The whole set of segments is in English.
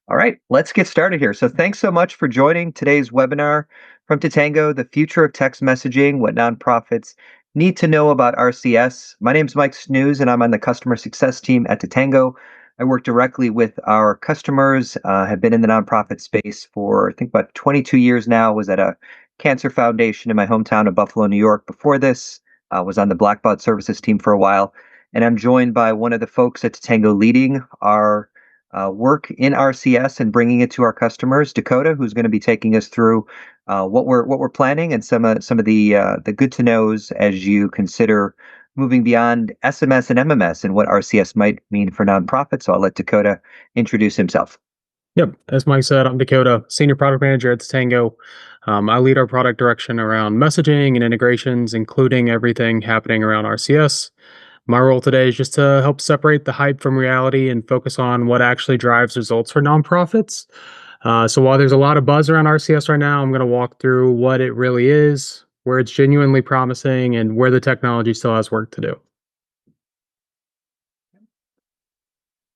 All right, let's get started here. So, thanks so much for joining today's webinar from Tatango, the future of text messaging, what nonprofits need to know about RCS. My name is Mike Snooze, and I'm on the customer success team at Tatango. I work directly with our customers, have been in the nonprofit space for, I think, about 22 years now. Was at a cancer foundation in my hometown of Buffalo, New York before this. Was on the Black Belt Services team for a while. And I'm joined by one of the folks at Tatango leading our work in RCS and bringing it to our customers, Dakota, who's going to be taking us through what we're planning and some of the good to knows as you consider moving beyond SMS and MMS and what RCS might mean for nonprofits. So I'll let Dakota introduce himself. Yep. As Mike said, I'm Dakota, Senior Product Manager at Tatango. I lead our product direction around messaging and integrations, including everything happening around RCS. My role today is just to help separate the hype from reality and focus on what actually drives results for nonprofits. So while there's a lot of buzz around RCS right now, I'm going to walk through what it really is, where it's genuinely promising, and where the technology still has work to do.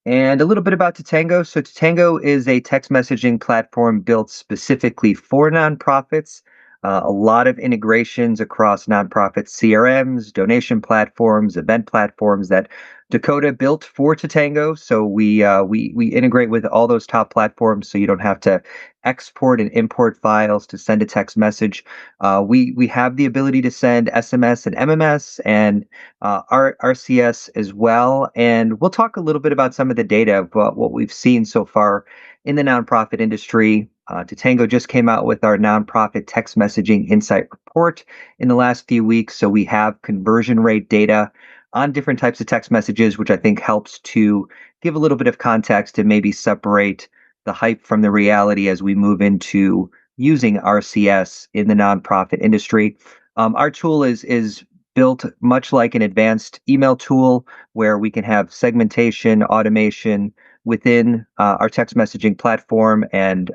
And a little bit about Tatango. So Tatango is a text messaging platform built specifically for nonprofits. A lot of integrations across nonprofit CRMs, donation platforms, event platforms that Dakota built for Tatango. So we integrate with all those top platforms, so you don't have to export and import files to send a text message. We have the ability to send SMS and MMS and RCS as well. And we'll talk a little bit about some of the data of what we've seen so far in the nonprofit industry. Tatango just came out with our nonprofit text messaging insight report in the last few weeks. So we have conversion rate data on different types of text messages, which I think helps to give a little bit of context and maybe separate the hype from the reality as we move into using RCS in the nonprofit industry. Our tool is built much like an advanced email tool where we can have segmentation, automation within our text messaging platform, and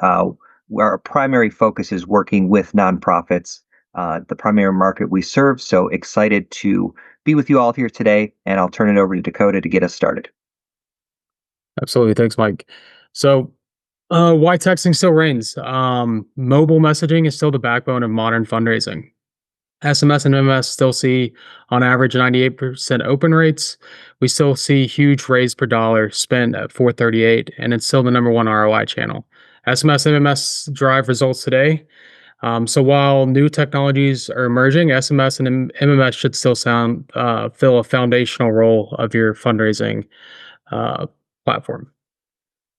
where our primary focus is working with nonprofits, the primary market we serve. So excited to be with you all here today, and I'll turn it over to Dakota to get us started. Absolutely. Thanks, Mike. So, why texting still reigns? Mobile messaging is still the backbone of modern fundraising. SMS and MMS still see, on average, 98% open rates. We still see huge raise per dollar spent at 438, and it's still the number one ROI channel. SMS and MMS drive results today. So while new technologies are emerging, SMS and MMS should still fill a foundational role of your fundraising uh, platform.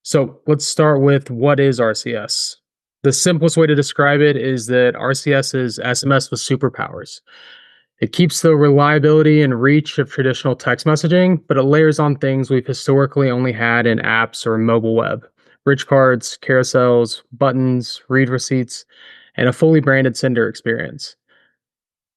So let's start with what is RCS. The simplest way to describe it is that RCS is SMS with superpowers. It keeps the reliability and reach of traditional text messaging, but it layers on things we've historically only had in apps or mobile web: rich cards, carousels, buttons, read receipts, and a fully branded sender experience.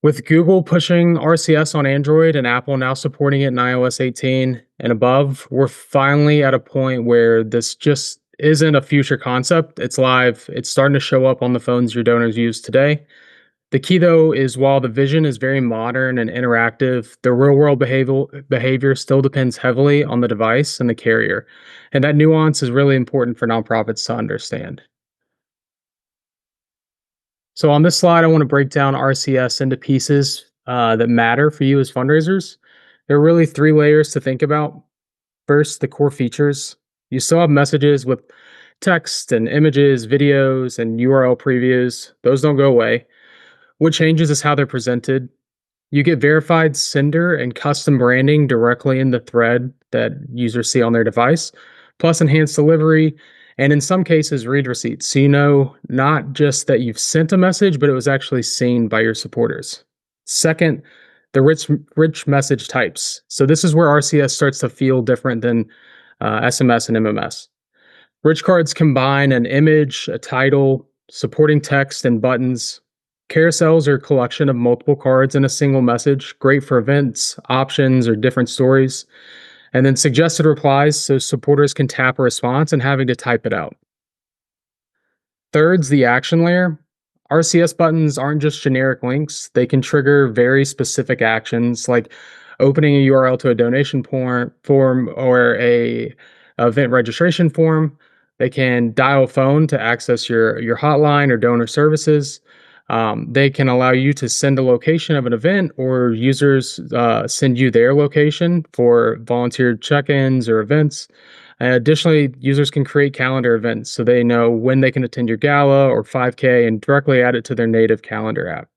With Google pushing RCS on Android and Apple now supporting it in iOS 18 and above, we're finally at a point where this just isn't a future concept. It's live. It's starting to show up on the phones your donors use today. The key, though, is while the vision is very modern and interactive, the real world behavior still depends heavily on the device and the carrier. And that nuance is really important for nonprofits to understand. So on this slide, I want to break down RCS into pieces that matter for you as fundraisers. There are really three layers to think about. First, the core features. You still have messages with text and images, videos, and URL previews. Those don't go away. What changes is how they're presented. You get verified sender and custom branding directly in the thread that users see on their device, plus enhanced delivery, and in some cases, read receipts. So you know not just that you've sent a message, but it was actually seen by your supporters. Second, the rich message types. So this is where RCS starts to feel different than SMS and MMS. Rich cards combine an image, a title, supporting text, and buttons. Carousels are a collection of multiple cards in a single message, great for events, options, or different stories. And then suggested replies, so supporters can tap a response and having to type it out. Third's the action layer. RCS buttons aren't just generic links, they can trigger very specific actions like opening a URL to a donation form or a event registration form. They can dial phone to access your hotline or donor services. They can allow you to send a location of an event, or users send you their location for volunteer check-ins or events. Additionally, users can create calendar events so they know when they can attend your gala or 5K and directly add it to their native calendar app.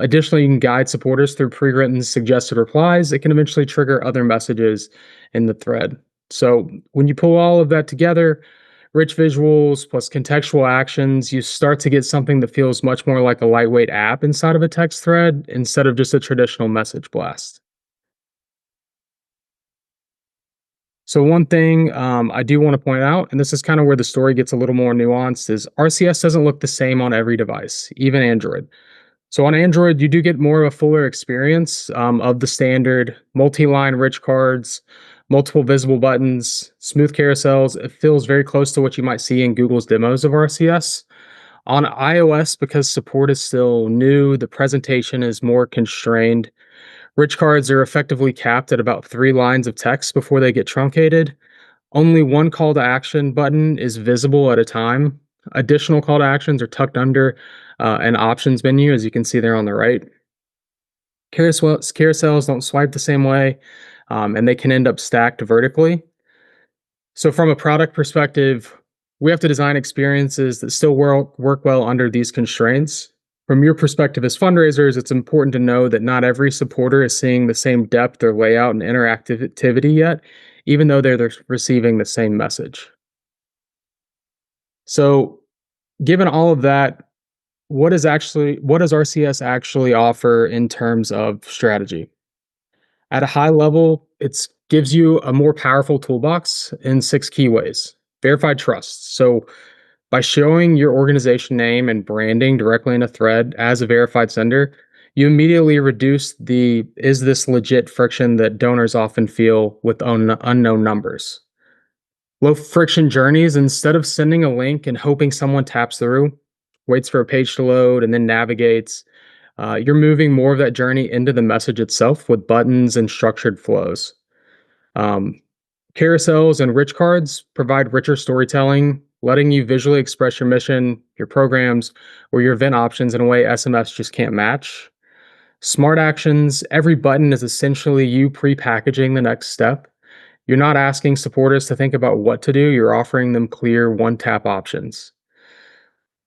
Additionally, you can guide supporters through pre-written suggested replies. It can eventually trigger other messages in the thread. So when you pull all of that together, rich visuals plus contextual actions, you start to get something that feels much more like a lightweight app inside of a text thread instead of just a traditional message blast. So one thing I do want to point out, and this is kind of where the story gets a little more nuanced, is RCS doesn't look the same on every device, even Android. So on Android, you do get more of a fuller experience of the standard multi-line rich cards, multiple visible buttons, smooth carousels. It feels very close to what you might see in Google's demos of RCS. On iOS, because support is still new, the presentation is more constrained. Rich cards are effectively capped at about 3 lines of text before they get truncated. Only one call to action button is visible at a time. Additional call to actions are tucked under an options menu, as you can see there on the right. Carousels don't swipe the same way, and they can end up stacked vertically. So, from a product perspective, we have to design experiences that still work well under these constraints. From your perspective as fundraisers, it's important to know that not every supporter is seeing the same depth or layout and interactivity yet, even though they're receiving the same message. So, given all of that, what does RCS actually offer in terms of strategy? At a high level, it gives you a more powerful toolbox in 6 key ways. Verified trust. So, by showing your organization name and branding directly in a thread as a verified sender, you immediately reduce the "is this legit" friction that donors often feel with unknown numbers. Low friction journeys. Instead of sending a link and hoping someone taps through, waits for a page to load, and then navigates, you're moving more of that journey into the message itself with buttons and structured flows. Um, Carousels and rich cards provide richer storytelling, letting you visually express your mission, your programs, or your event options in a way SMS just can't match. Smart actions. Every button is essentially you pre-packaging the next step. You're not asking supporters to think about what to do, you're offering them clear one tap options.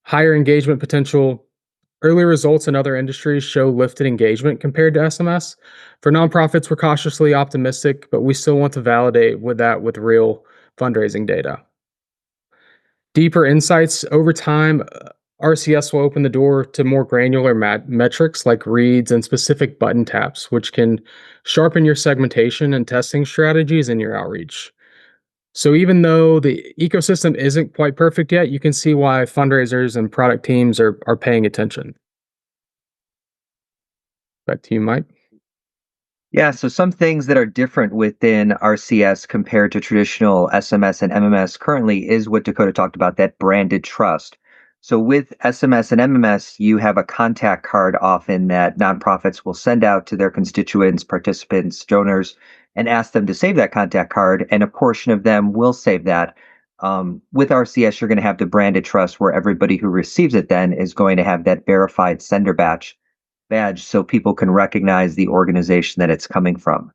Higher engagement potential. Early results in other industries show lifted engagement compared to SMS. For nonprofits, we're cautiously optimistic, but we still want to validate with real fundraising data. Deeper insights over time, RCS will open the door to more granular metrics like reads and specific button taps, which can sharpen your segmentation and testing strategies in your outreach. So, even though the ecosystem isn't quite perfect yet, you can see why fundraisers and product teams are paying attention. Back to you, Mike. Yeah, so some things that are different within RCS compared to traditional SMS and MMS currently is what Dakota talked about, that branded trust. So with SMS and MMS, you have a contact card often that nonprofits will send out to their constituents, participants, donors, and ask them to save that contact card, and a portion of them will save that. With RCS, you're going to have the branded trust where everybody who receives it then is going to have that verified sender badge so people can recognize the organization that it's coming from.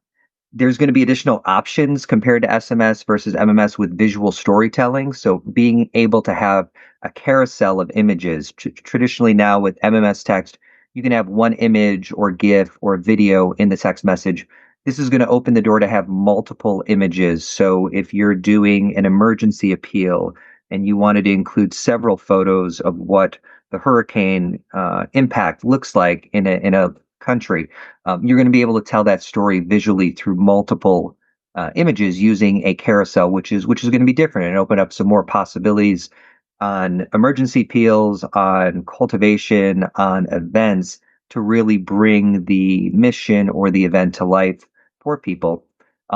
There's going to be additional options compared to SMS versus MMS with visual storytelling. So being able to have a carousel of images. Traditionally now with MMS text, you can have one image or GIF or video in the text message. This is going to open the door to have multiple images. So if you're doing an emergency appeal and you wanted to include several photos of what the hurricane impact looks like in a country, you're going to be able to tell that story visually through multiple images using a carousel, which is going to be different and open up some more possibilities on emergency appeals, on cultivation, on events to really bring the mission or the event to life for people.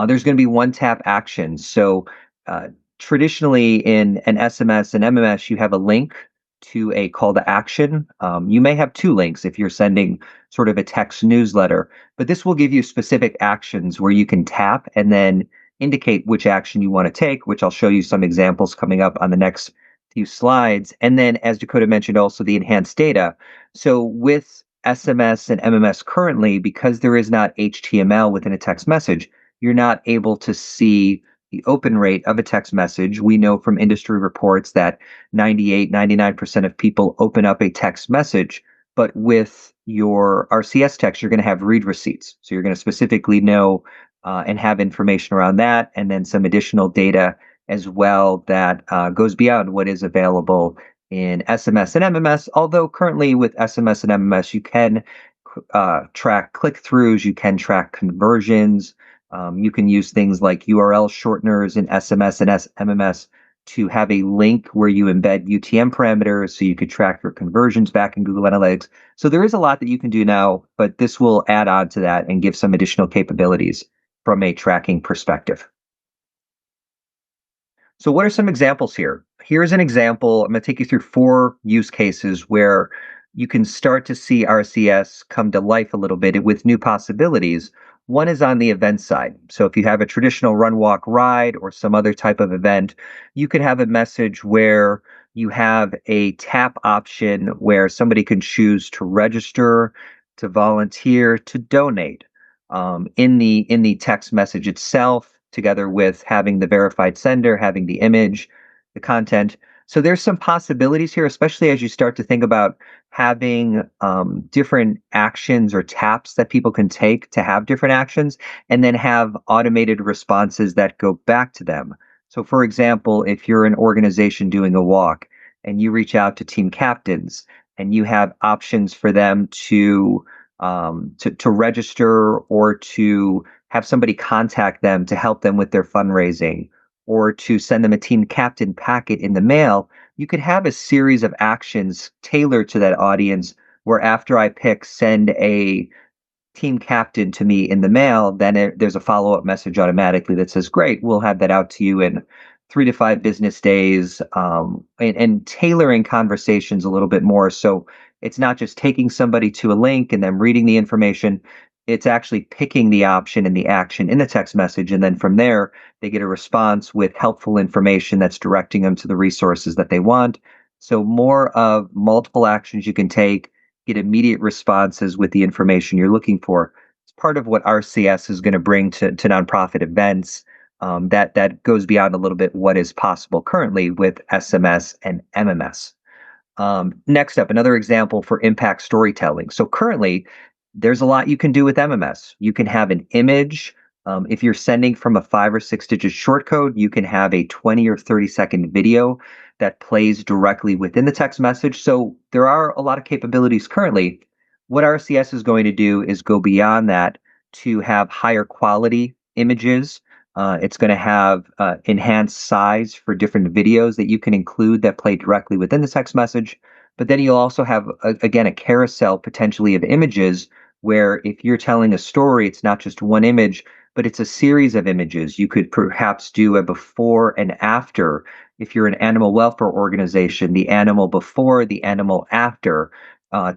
There's going to be one tap action. So uh, traditionally in an SMS and MMS, you have a link to a call to action. You may have two links if you're sending sort of a text newsletter, but this will give you specific actions where you can tap and then indicate which action you want to take, which I'll show you some examples coming up on the next few slides. And then, as Dakota mentioned, also the enhanced data. So with SMS and MMS currently, because there is not HTML within a text message, you're not able to see the open rate of a text message. We know from industry reports that 98, 99% of people open up a text message, but with your RCS text, you're going to have read receipts. So you're going to specifically know and have information around that, and then some additional data as well that goes beyond what is available in SMS and MMS. Although currently with SMS and MMS, you can track click throughs, you can track conversions, you can use things like URL shorteners in SMS and MMS to have a link where you embed UTM parameters so you could track your conversions back in Google Analytics. So there is a lot that you can do now, but this will add on to that and give some additional capabilities from a tracking perspective. So what are some examples here? Here's an example. I'm going to take you through 4 use cases where you can start to see RCS come to life a little bit with new possibilities. One is on the event side. So if you have a traditional run, walk, ride, or some other type of event, you could have a message where you have a tap option where somebody can choose to register, to volunteer, to donate in the text message itself, together with having the verified sender, having the image, the content. So there's some possibilities here, especially as you start to think about having different actions or taps that people can take to have different actions, and then have automated responses that go back to them. So, for example, if you're an organization doing a walk and you reach out to team captains and you have options for them to register or to have somebody contact them to help them with their fundraising or to send them a team captain packet in the mail, you could have a series of actions tailored to that audience where after I pick send a team captain to me in the mail, then there's a follow-up message automatically that says, great, we'll have that out to you in 3 to 5 business days, and tailoring conversations a little bit more. So it's not just taking somebody to a link and then reading the information. It's actually picking the option and the action in the text message. And then from there, they get a response with helpful information that's directing them to the resources that they want. So more of multiple actions you can take, get immediate responses with the information you're looking for. It's part of what RCS is going to bring to nonprofit events. That goes beyond a little bit what is possible currently with SMS and MMS. Next up, another example for impact storytelling. So currently, there's a lot you can do with MMS. You can have an image. If you're sending from a 5 or 6 digit short code, you can have a 20 or 30-second video that plays directly within the text message. So there are a lot of capabilities currently. What RCS is going to do is go beyond that to have higher quality images. It's going to have enhanced size for different videos that you can include that play directly within the text message. But then you'll also have, again, a carousel potentially of images where if you're telling a story, it's not just one image, but it's a series of images. You could perhaps do a before and after. If you're an animal welfare organization, the animal before, the animal after,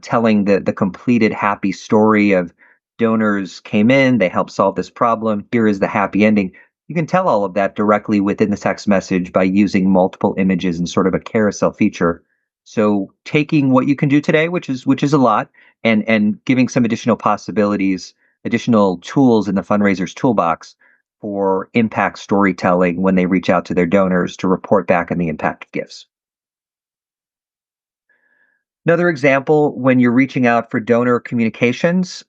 telling the completed happy story of donors came in, they helped solve this problem. Here is the happy ending. You can tell all of that directly within the text message by using multiple images and sort of a carousel feature. So taking what you can do today, which is a lot, and giving some additional possibilities, additional tools in the fundraiser's toolbox for impact storytelling when they reach out to their donors to report back on the impact of gifts. Another example, when you're reaching out for donor communications,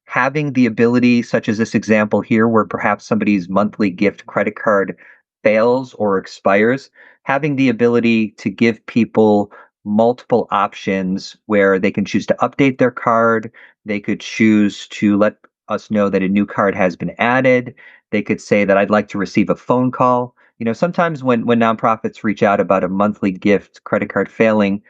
having the ability, such as this example here, where perhaps somebody's monthly gift credit card fails or expires, having the ability to give people multiple options where they can choose to update their card, they could choose to let us know that a new card has been added, they could say that I'd like to receive a phone call. Sometimes when nonprofits reach out about a monthly gift credit card failing,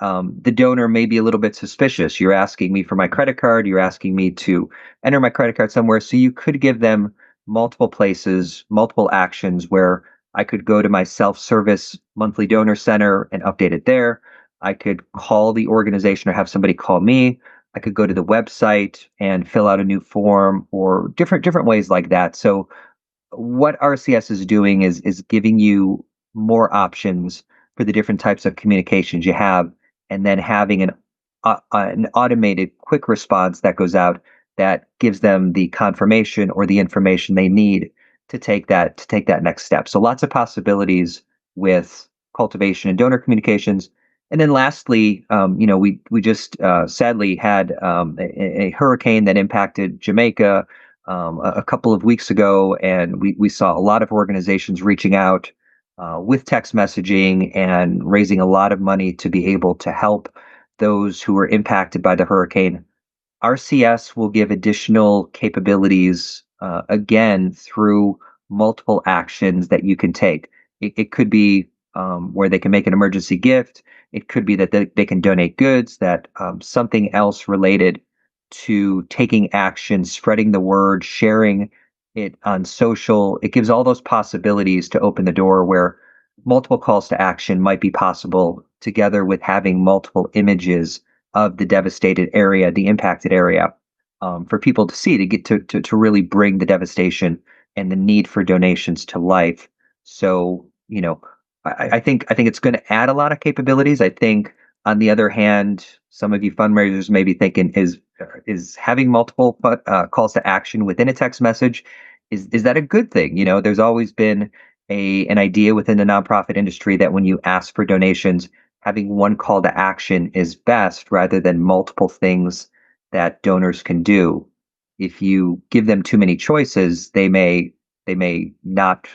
the donor may be a little bit suspicious. You're asking me for my credit card. You're asking me to enter my credit card somewhere. So you could give them multiple places, multiple actions where I could go to my self-service monthly donor center and update it there. I could call the organization or have somebody call me. I could go to the website and fill out a new form or different ways like that. So what RCS is doing is giving you more options for the different types of communications you have, and then having an automated quick response that goes out that gives them the confirmation or the information they need to take that next step. So lots of possibilities with cultivation and donor communications. And then lastly, we just sadly had a hurricane that impacted Jamaica a couple of weeks ago, and we saw a lot of organizations reaching out with text messaging and raising a lot of money to be able to help those who were impacted by the hurricane. RCS will give additional capabilities again through multiple actions that you can take. It could be where they can make an emergency gift. It could be that they can donate goods, that something else related to taking action, spreading the word, sharing it on social. It gives all those possibilities to open the door where multiple calls to action might be possible together with having multiple images of the devastated area, the impacted area, for people to see, to get to really bring the devastation and the need for donations to life. So, I think it's going to add a lot of capabilities. I think, on the other hand, some of you fundraisers may be thinking, is having multiple calls to action within a text message, is that a good thing? There's always been a an idea within the nonprofit industry that when you ask for donations, having one call to action is best rather than multiple things that donors can do. If you give them too many choices, they may not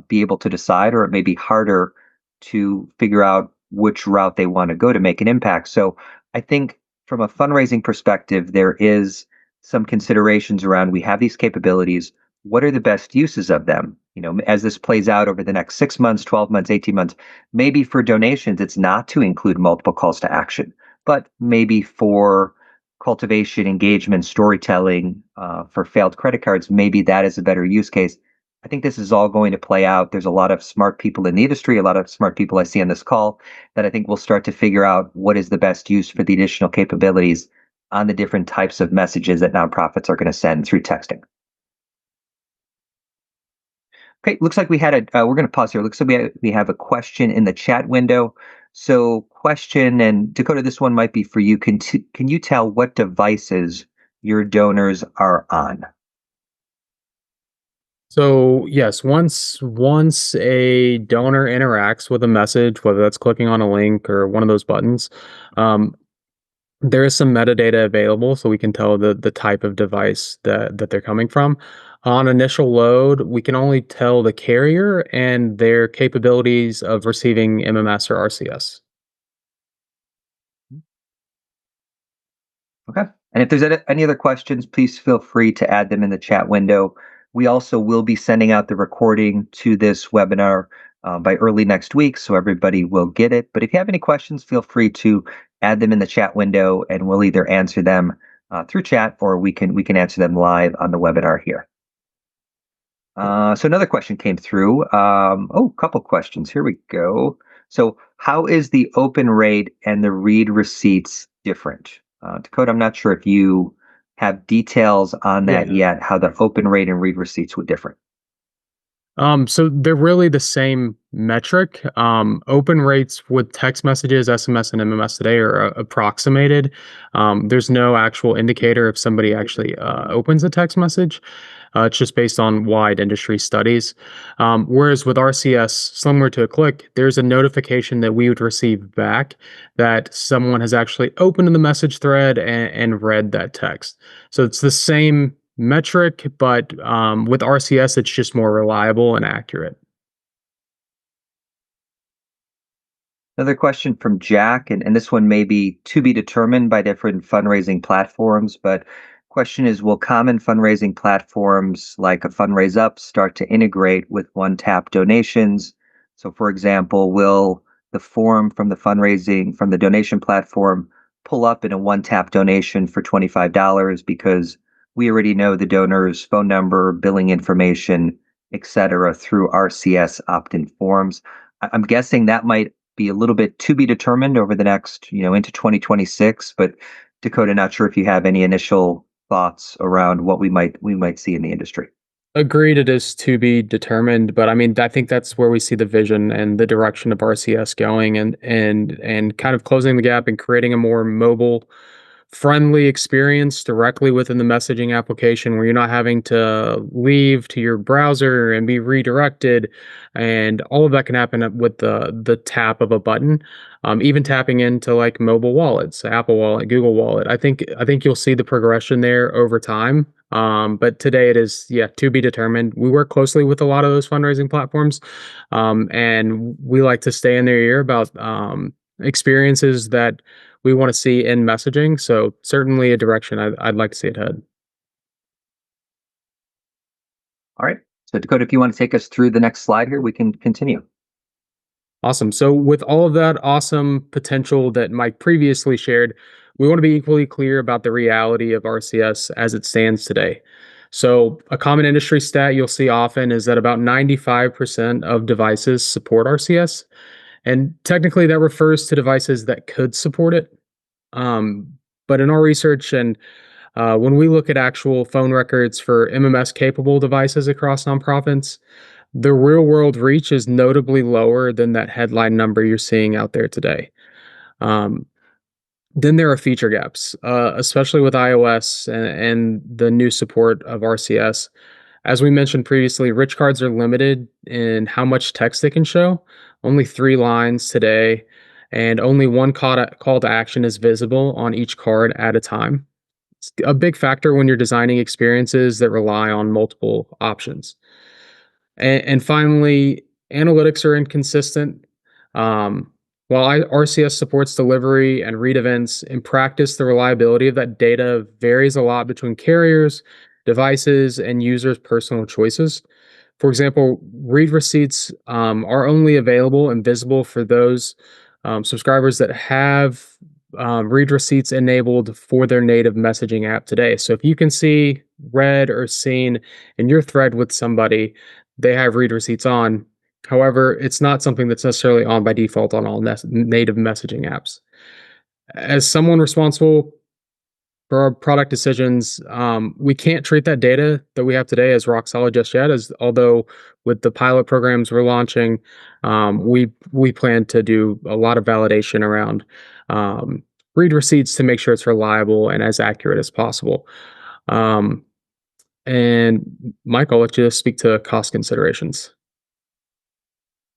be able to decide, or it may be harder to figure out which route they want to go to make an impact. So I think from a fundraising perspective, there is some considerations around, we have these capabilities. What are the best uses of them? As this plays out over the next 6 months, 12 months, 18 months, maybe for donations, it's not to include multiple calls to action, but maybe for cultivation, engagement, storytelling, for failed credit cards, maybe that is a better use case. I think this is all going to play out. There's a lot of smart people in the industry, a lot of smart people I see on this call, that I think will start to figure out what is the best use for the additional capabilities on the different types of messages that nonprofits are going to send through texting. Okay, looks like we had we're going to pause here. Looks like we have a question in the chat window. So, question, and Dakota, this one might be for you. Can you tell what devices your donors are on? So yes, once a donor interacts with a message, whether that's clicking on a link or one of those buttons, um, there is some metadata available, so we can tell the type of device that they're coming from. On initial load, we can only tell the carrier and their capabilities of receiving MMS or RCS. Okay. And if there's any other questions, please feel free to add them in the chat window. We also will be sending out the recording to this webinar by early next week, so everybody will get it. But if you have any questions, feel free to add them in the chat window, and we'll either answer them through chat, or we can answer them live on the webinar here. So another question came through. A couple questions. Here we go. So how is the open rate and the read receipts different? Dakota, I'm not sure if you have details on that Yeah. yet, how the open rate and read receipts would differ. So they're really the same metric. Open rates with text messages, SMS, and MMS today are approximated. There's no actual indicator if somebody actually opens a text message. It's just based on wide industry studies. Whereas with RCS, similar to a click, there's a notification that we would receive back that someone has actually opened the message thread and read that text. So it's the same metric, but with RCS, it's just more reliable and accurate. Another question from Jack, and this one may be to be determined by different fundraising platforms, but question is, will common fundraising platforms like a Fundraise Up start to integrate with one-tap donations? So for example, will the form from the donation platform pull up in a one-tap donation for $25 because we already know the donor's phone number, billing information, etc., through RCS opt-in forms? I'm guessing that might be a little bit to be determined over the next, into 2026. But Dakota, not sure if you have any initial thoughts around what we might see in the industry. Agreed, it is to be determined, but I mean, I think that's where we see the vision and the direction of RCS going, and kind of closing the gap and creating a more mobile friendly experience directly within the messaging application where you're not having to leave to your browser and be redirected, and all of that can happen with the tap of a button. Even tapping into like mobile wallets, Apple Wallet, Google Wallet. I think you'll see the progression there over time. But today it is, yeah, to be determined. We work closely with a lot of those fundraising platforms, and we like to stay in their ear about experiences that we want to see in messaging. So certainly a direction I'd like to see it head. All right. So Dakota, if you want to take us through the next slide here, we can continue. Awesome. So with all of that awesome potential that Mike previously shared, we want to be equally clear about the reality of RCS as it stands today. So a common industry stat you'll see often is that about 95% of devices support RCS. And technically that refers to devices that could support it. Um, but in our research and when we look at actual phone records for MMS capable devices across nonprofits, the real world reach is notably lower than that headline number you're seeing out there today. Um, then there are feature gaps, especially with iOS and the new support of RCS. As we mentioned previously, rich cards are limited in how much text they can show, only 3 lines today, and only one call to action is visible on each card at a time. It's a big factor when you're designing experiences that rely on multiple options. And finally, analytics are inconsistent. Um, while RCS supports delivery and read events, in practice, the reliability of that data varies a lot between carriers, devices, and users' personal choices. For example, read receipts are only available and visible for those subscribers that have read receipts enabled for their native messaging app today. So if you can see, read, or seen in your thread with somebody, they have read receipts on. However, it's not something that's necessarily on by default on all native messaging apps. As someone responsible for our product decisions, we can't treat that data that we have today as rock solid just yet. As although with the pilot programs we're launching, we plan to do a lot of validation around um, read receipts to make sure it's reliable and as accurate as possible. Um, and Mike, I'll let you speak to cost considerations.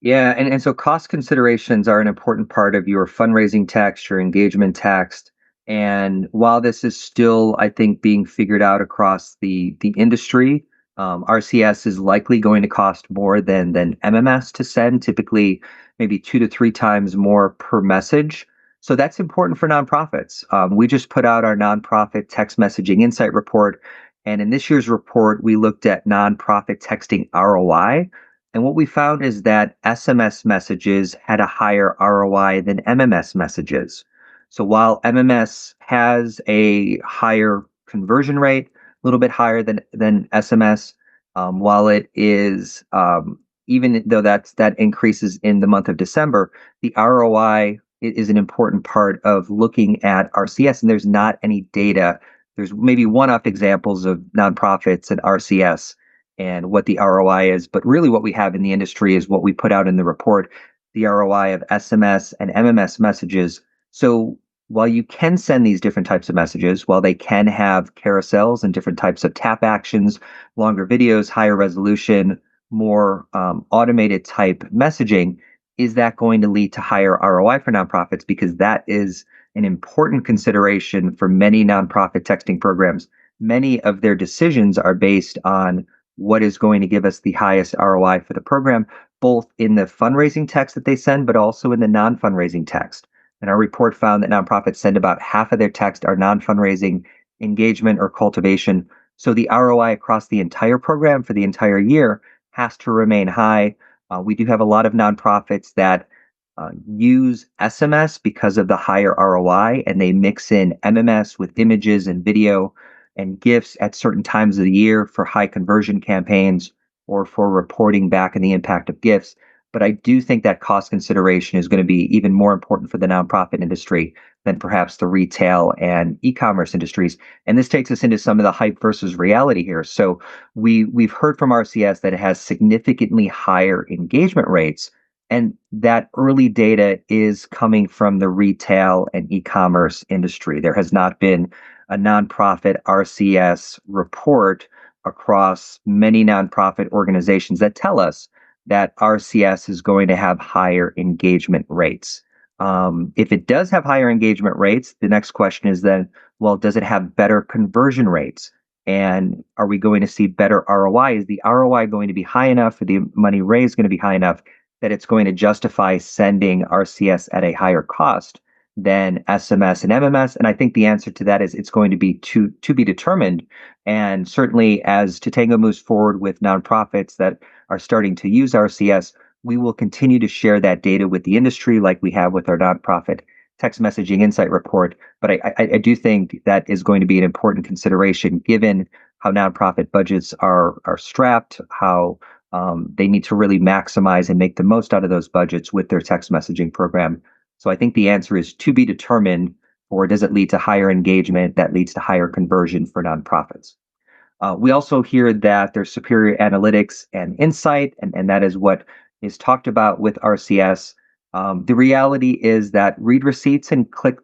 Yeah, and so cost considerations are an important part of your fundraising text, your engagement text. And while this is still, I think, being figured out across the industry, RCS is likely going to cost more than MMS to send, typically maybe 2 to 3 times more per message. So that's important for nonprofits. We just put out our nonprofit text messaging insight report. And in this year's report, we looked at nonprofit texting ROI. And what we found is that SMS messages had a higher ROI than MMS messages. So while MMS has a higher conversion rate, a little bit higher than SMS, while it is even though that increases in the month of December, the ROI is an important part of looking at RCS. And there's not any data. There's maybe one-off examples of nonprofits and RCS and what the ROI is. But really, what we have in the industry is what we put out in the report, the ROI of SMS and MMS messages. So while you can send these different types of messages, while they can have carousels and different types of tap actions, longer videos, higher resolution, more automated type messaging, is that going to lead to higher ROI for nonprofits? Because that is an important consideration for many nonprofit texting programs. Many of their decisions are based on what is going to give us the highest ROI for the program, both in the fundraising text that they send, but also in the non-fundraising text. And our report found that nonprofits send about half of their text are non-fundraising engagement or cultivation. So the ROI across the entire program for the entire year has to remain high. We do have a lot of nonprofits that use SMS because of the higher ROI, and they mix in MMS with images and video and gifts at certain times of the year for high conversion campaigns or for reporting back on the impact of gifts. But I do think that cost consideration is going to be even more important for the nonprofit industry than perhaps the retail and e-commerce industries. And this takes us into some of the hype versus reality here. So we've heard from RCS that it has significantly higher engagement rates, and that early data is coming from the retail and e-commerce industry. There has not been a nonprofit RCS report across many nonprofit organizations that tell us that RCS is going to have higher engagement rates. If it does have higher engagement rates, the next question is then, well, does it have better conversion rates? And are we going to see better ROI? Is the ROI going to be high enough, or the money raised going to be high enough that it's going to justify sending RCS at a higher cost than SMS and MMS? And I think the answer to that is it's going to be to be determined. And certainly, as Tatango moves forward with nonprofits that are starting to use RCS, we will continue to share that data with the industry like we have with our nonprofit text messaging insight report. But I do think that is going to be an important consideration given how nonprofit budgets are strapped, how they need to really maximize and make the most out of those budgets with their text messaging program. So I think the answer is to be determined, or does it lead to higher engagement that leads to higher conversion for nonprofits? We also hear that there's superior analytics and insight, and that is what is talked about with RCS. The reality is that read receipts and click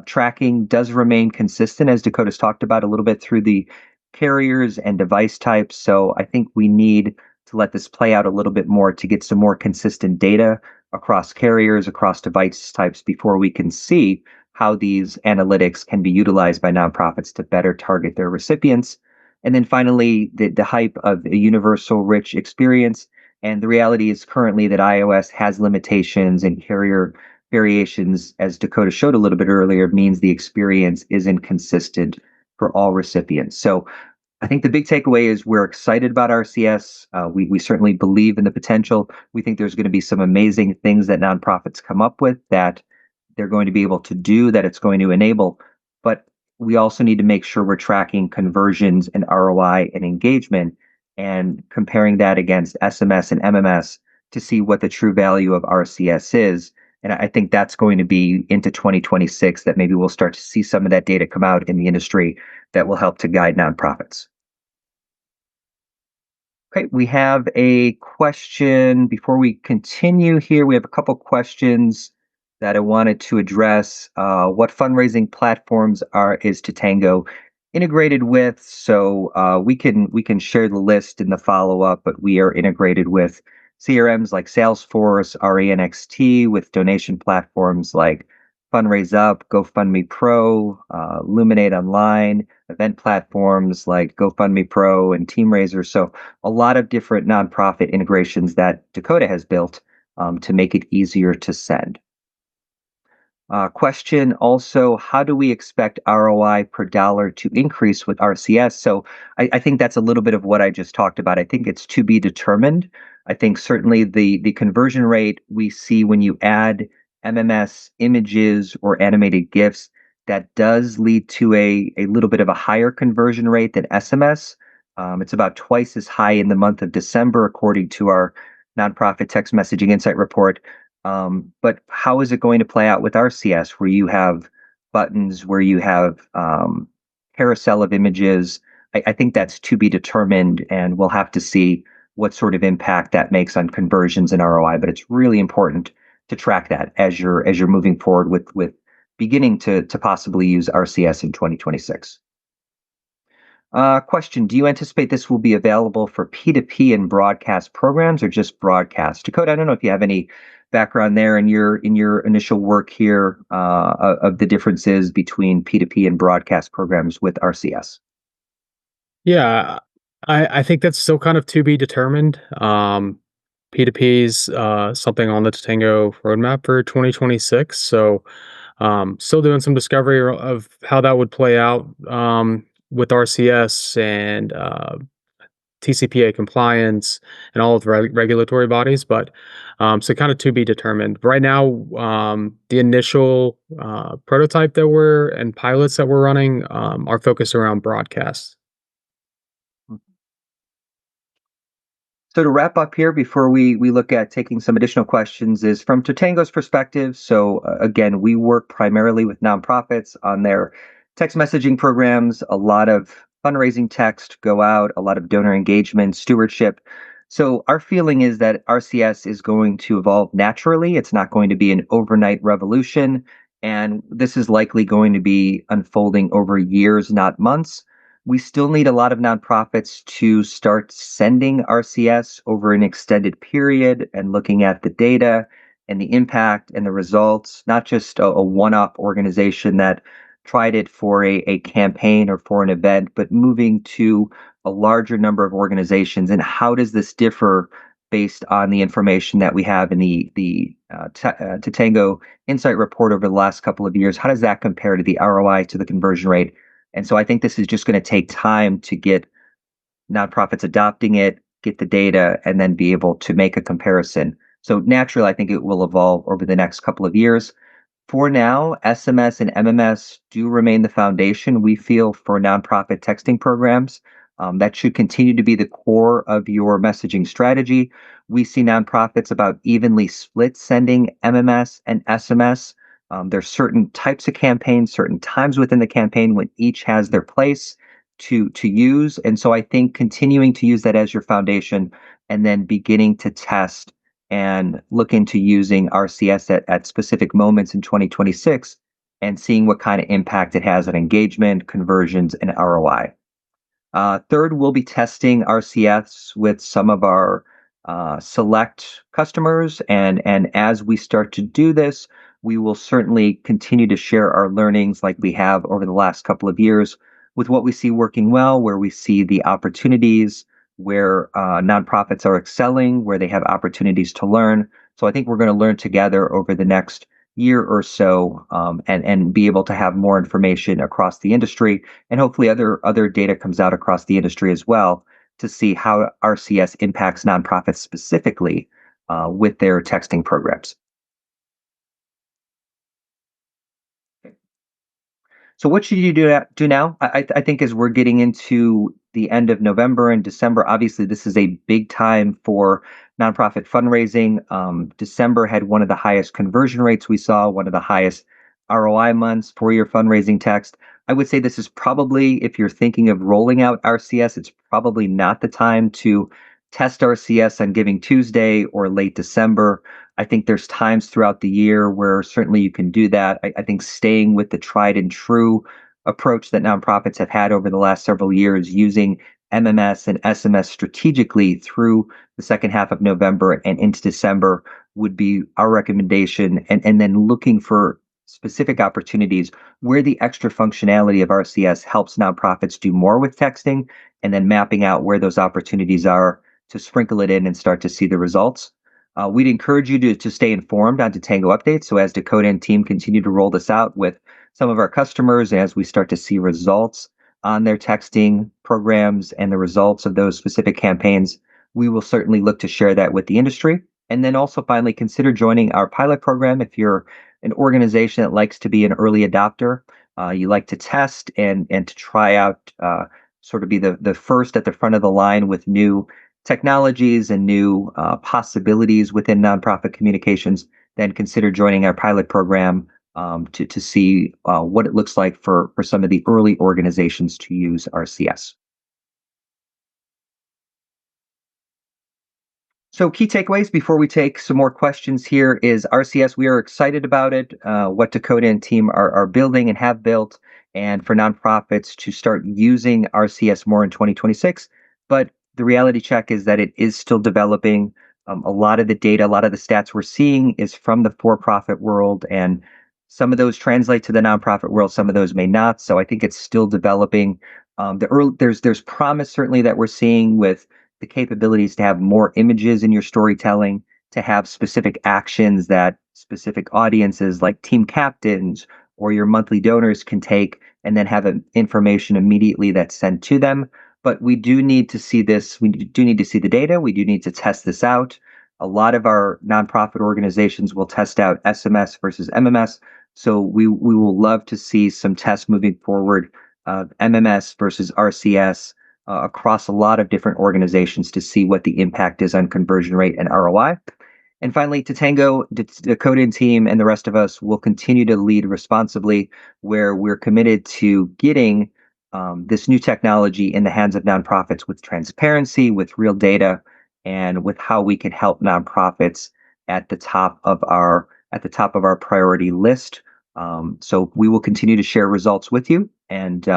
tracking does remain consistent, as Dakota's talked about a little bit through the carriers and device types. So I think we need to let this play out a little bit more to get some more consistent data across carriers, across device types before we can see how these analytics can be utilized by nonprofits to better target their recipients. And then finally, the hype of a universal rich experience. And the reality is currently that iOS has limitations, and carrier variations, as Dakota showed a little bit earlier, means the experience isn't consistent for all recipients. So I think the big takeaway is we're excited about RCS. We certainly believe in the potential. We think there's going to be some amazing things that nonprofits come up with that they're going to be able to do, that it's going to enable. But we also need to make sure we're tracking conversions and ROI and engagement and comparing that against SMS and MMS to see what the true value of RCS is. And I think that's going to be into 2026 that maybe we'll start to see some of that data come out in the industry that will help to guide nonprofits. Okay, we have a question before we continue here. We have a couple questions that I wanted to address. What fundraising platforms is Tatango integrated with? So we can share the list in the follow up, but we are integrated with CRMs like Salesforce, RENXT, with donation platforms like Fundraise Up, GoFundMe Pro, Luminate Online, event platforms like GoFundMe Pro and TeamRaiser. So a lot of different nonprofit integrations that Dakota has built to make it easier to send. Question also, how do we expect ROI per dollar to increase with RCS? So I think that's a little bit of what I just talked about. I think it's to be determined. I think certainly the conversion rate we see when you add MMS images or animated GIFs, that does lead to a little bit of a higher conversion rate than SMS. It's about twice as high in the month of December, according to our nonprofit text messaging insight report. But how is it going to play out with RCS, where you have buttons, where you have carousel of images? I think that's to be determined, and we'll have to see what sort of impact that makes on conversions and ROI. But it's really important to track that as you're moving forward with beginning to possibly use RCS in 2026. Question: do you anticipate this will be available for P2P and broadcast programs, or just broadcast? Dakota, I don't know if you have any background there in your initial work here of the differences between P2P and broadcast programs with RCS. Yeah, I think that's still kind of to be determined. P2P's something on the Tatango roadmap for 2026. So still doing some discovery of how that would play out with RCS and TCPA compliance and all of the regulatory bodies. But so kind of to be determined. Right now, the initial prototype that we're and pilots that we're running are focused around broadcast. So to wrap up here before we look at taking some additional questions is from Tatango's perspective. So again, we work primarily with nonprofits on their text messaging programs, a lot of fundraising text go out, a lot of donor engagement, stewardship. So our feeling is that RCS is going to evolve naturally. It's not going to be an overnight revolution. And this is likely going to be unfolding over years, not months. We still need a lot of nonprofits to start sending RCS over an extended period and looking at the data and the impact and the results, not just a one off organization that tried it for a campaign or for an event, but moving to a larger number of organizations. And how does this differ based on the information that we have in the Tatango Insight report over the last couple of years? How does that compare to the ROI, to the conversion rate? And so I think this is just going to take time to get nonprofits adopting it, get the data, and then be able to make a comparison. So naturally, I think it will evolve over the next couple of years. For now, SMS and MMS do remain the foundation, we feel, for nonprofit texting programs. That should continue to be the core of your messaging strategy. We see nonprofits about evenly split sending MMS and SMS. There's certain types of campaigns, certain times within the campaign when each has their place to use. And so I think continuing to use that as your foundation and then beginning to test and look into using RCS at specific moments in 2026 and seeing what kind of impact it has on engagement, conversions, and ROI. Third, we'll be testing RCS with some of our select customers, and as we start to do this, we will certainly continue to share our learnings like we have over the last couple of years with what we see working well, where we see the opportunities, where nonprofits are excelling, where they have opportunities to learn. So I think we're going to learn together over the next year or so, and be able to have more information across the industry, and hopefully other data comes out across the industry as well to see how RCS impacts nonprofits specifically with their texting programs. So what should you do now? I think as we're getting into the end of November and December, obviously this is a big time for nonprofit fundraising. December had one of the highest conversion rates we saw, one of the highest ROI months for your fundraising text. I would say this is probably, if you're thinking of rolling out RCS, it's probably not the time to test RCS on Giving Tuesday or late December. I think there's times throughout the year where certainly you can do that. I think staying with the tried and true approach that nonprofits have had over the last several years, using MMS and SMS strategically through the second half of November and into December, would be our recommendation. And then looking for specific opportunities where the extra functionality of RCS helps nonprofits do more with texting, and then mapping out where those opportunities are to sprinkle it in and start to see the results. We'd encourage you to stay informed on Tatango updates. So as Dakota and team continue to roll this out with some of our customers, as we start to see results on their texting programs and the results of those specific campaigns, we will certainly look to share that with the industry. And then also finally consider joining our pilot program if you're an organization that likes to be an early adopter. You like to test and to try out, sort of be the first at the front of the line with new technologies and new possibilities within nonprofit communications. Then consider joining our pilot program to see what it looks like for some of the early organizations to use RCS. So key takeaways before we take some more questions here is RCS. We are excited about it, what Dakota and team are building and have built, and for nonprofits to start using RCS more in 2026. But the reality check is that it is still developing. A lot of the data, a lot of the stats we're seeing is from the for-profit world, and some of those translate to the nonprofit world, some of those may not. So I think it's still developing. There's promise certainly that we're seeing with the capabilities to have more images in your storytelling, to have specific actions that specific audiences like team captains or your monthly donors can take, and then have information immediately that's sent to them. But we do need to see this. We do need to see the data. We do need to test this out. A lot of our nonprofit organizations will test out SMS versus MMS. So we will love to see some tests moving forward of MMS versus RCS, across a lot of different organizations to see what the impact is on conversion rate and ROI. And finally, Tatango, the coding team, and the rest of us will continue to lead responsibly, where we're committed to getting this new technology in the hands of nonprofits with transparency, with real data, and with how we can help nonprofits at the top of our priority list. So we will continue to share results with you. And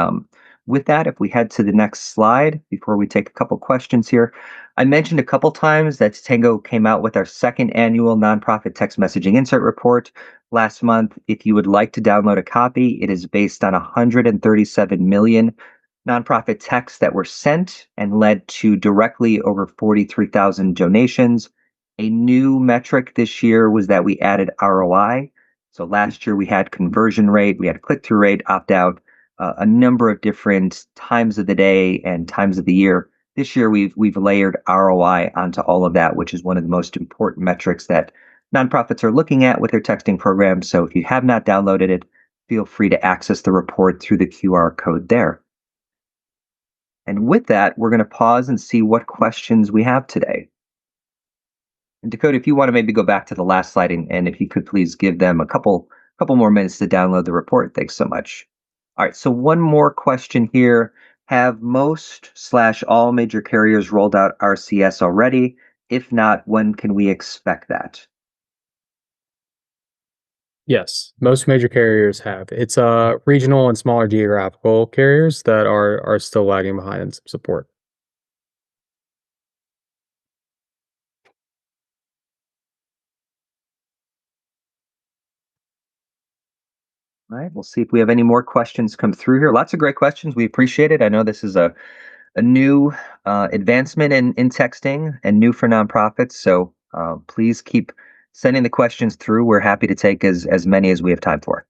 with that, if we head to the next slide before we take a couple questions here, I mentioned a couple times that Tango came out with our second annual nonprofit text messaging insert report last month. If you would like to download a copy, it is based on 137 million nonprofit texts that were sent and led to directly over 43,000 donations. A new metric this year was that we added ROI. So last year we had conversion rate, we had click-through rate, opt-out, a number of different times of the day and times of the year. This year we've layered ROI onto all of that, which is one of the most important metrics that nonprofits are looking at with their texting program. So if you have not downloaded it, feel free to access the report through the QR code there. And with that, we're going to pause and see what questions we have today. And Dakota, if you want to maybe go back to the last slide and if you could please give them a couple more minutes to download the report. Thanks so much. All right, so one more question here. Have most/all major carriers rolled out RCS already? If not, when can we expect that? Yes, most major carriers have. It's regional and smaller geographical carriers that are still lagging behind in some support. All right, we'll see if we have any more questions come through here. Lots of great questions. We appreciate it. I know this is a new advancement in texting and new for nonprofits. So please keep sending the questions through. We're happy to take as many as we have time for.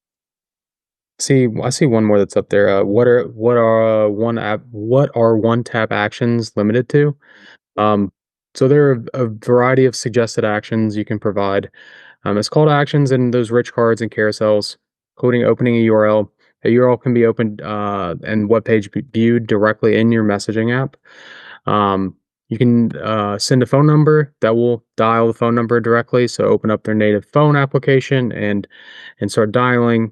See, I see one more that's up there. What are one tap actions limited to? Um, so there are a variety of suggested actions you can provide. It's call to actions in those rich cards and carousels, including opening a URL. A URL can be opened and web page viewed directly in your messaging app. You can send a phone number that will dial the phone number directly. So open up their native phone application and start dialing.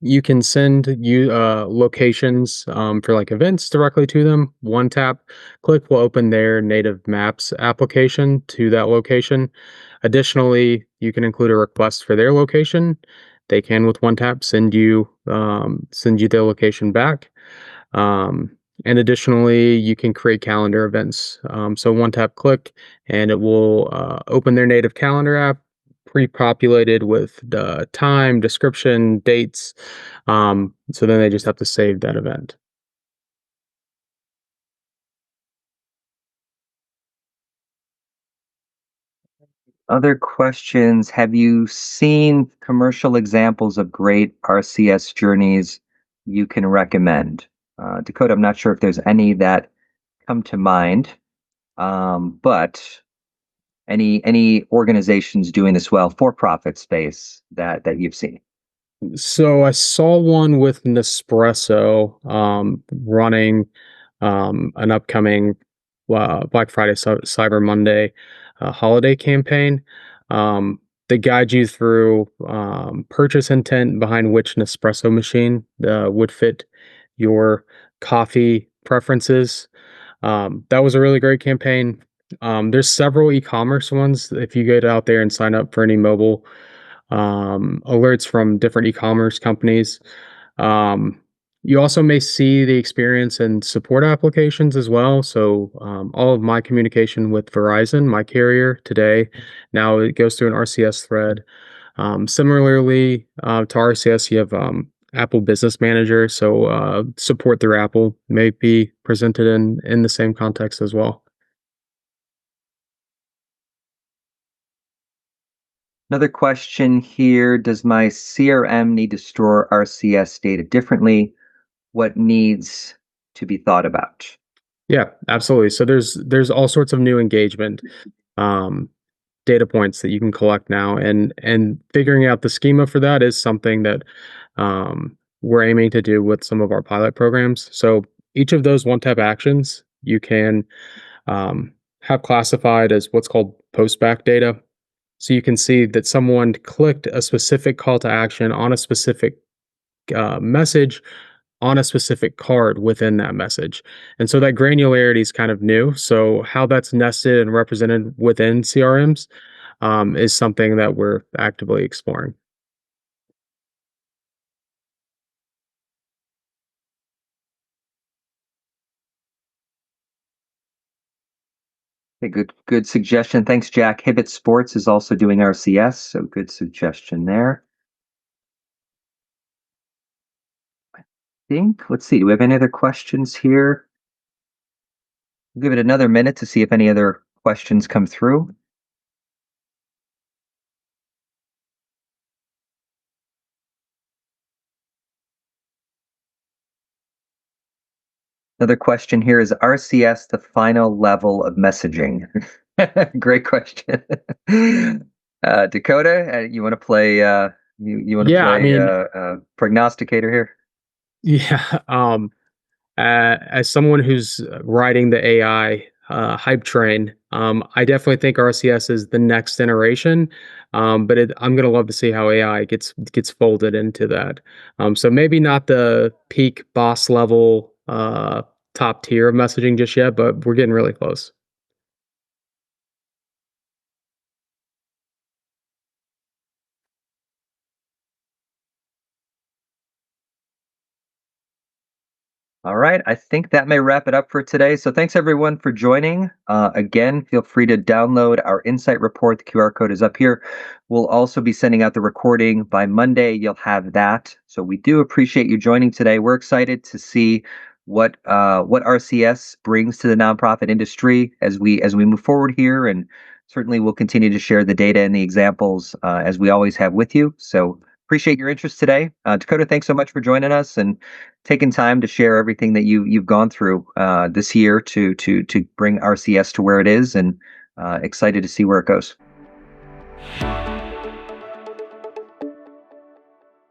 You can send you locations for like events directly to them. One tap click will open their native maps application to that location. Additionally, you can include a request for their location. They can, with one tap, send you their location back. Um, and additionally, you can create calendar events. So one tap click, and it will open their native calendar app, pre-populated with the time, description, dates. So then they just have to save that event. Other questions. Have you seen commercial examples of great RCS journeys you can recommend? Dakota, I'm not sure if there's any that come to mind, but any organizations doing this well, for-profit space that you've seen? So I saw one with Nespresso running an upcoming Black Friday, Cyber Monday holiday campaign. They guide you through purchase intent behind which Nespresso machine would fit your coffee preferences. That was a really great campaign. There's several e-commerce ones. If you get out there and sign up for any mobile alerts from different e-commerce companies. Um, you also may see the experience in support applications as well. So all of my communication with Verizon, my carrier today, now it goes through an RCS thread. Similarly to RCS, you have Apple Business Manager. So support through Apple may be presented in the same context as well. Another question here. Does my CRM need to store RCS data differently? What needs to be thought about? Yeah, absolutely. So there's all sorts of new engagement um, data points that you can collect now, and figuring out the schema for that is something that we're aiming to do with some of our pilot programs. So Each of those one-tap actions you can um, have classified as what's called post-back data. So you can see that someone clicked a specific call to action on a specific message on a specific card within that message. And so that granularity is kind of new. So how that's nested and represented within CRMs is something that we're actively exploring. Okay, good suggestion. Thanks, Jack. Hibbett Sports is also doing RCS, so good suggestion there. Let's see, do we have any other questions here? We'll give it another minute to see if any other questions come through. Another question here, is RCS the final level of messaging? Great question. Dakota, you want to play? You want to Yeah, I play mean, prognosticator here? yeah. As someone who's riding the AI hype train, I definitely think RCS is the next generation. But I'm gonna love to see how AI gets folded into that. So maybe not the peak boss level, top tier of messaging just yet, but we're getting really close. All right, I think that may wrap it up for today. So thanks everyone for joining. Again, feel free to download our insight report. The QR code is up here. We'll also be sending out the recording by Monday. You'll have that. So we do appreciate you joining today. We're excited to see what RCS brings to the nonprofit industry as we move forward here, and certainly we'll continue to share the data and the examples as we always have with you. So appreciate your interest today. Dakota, thanks so much for joining us and taking time to share everything that you've gone through this year to bring RCS to where it is, and excited to see where it goes.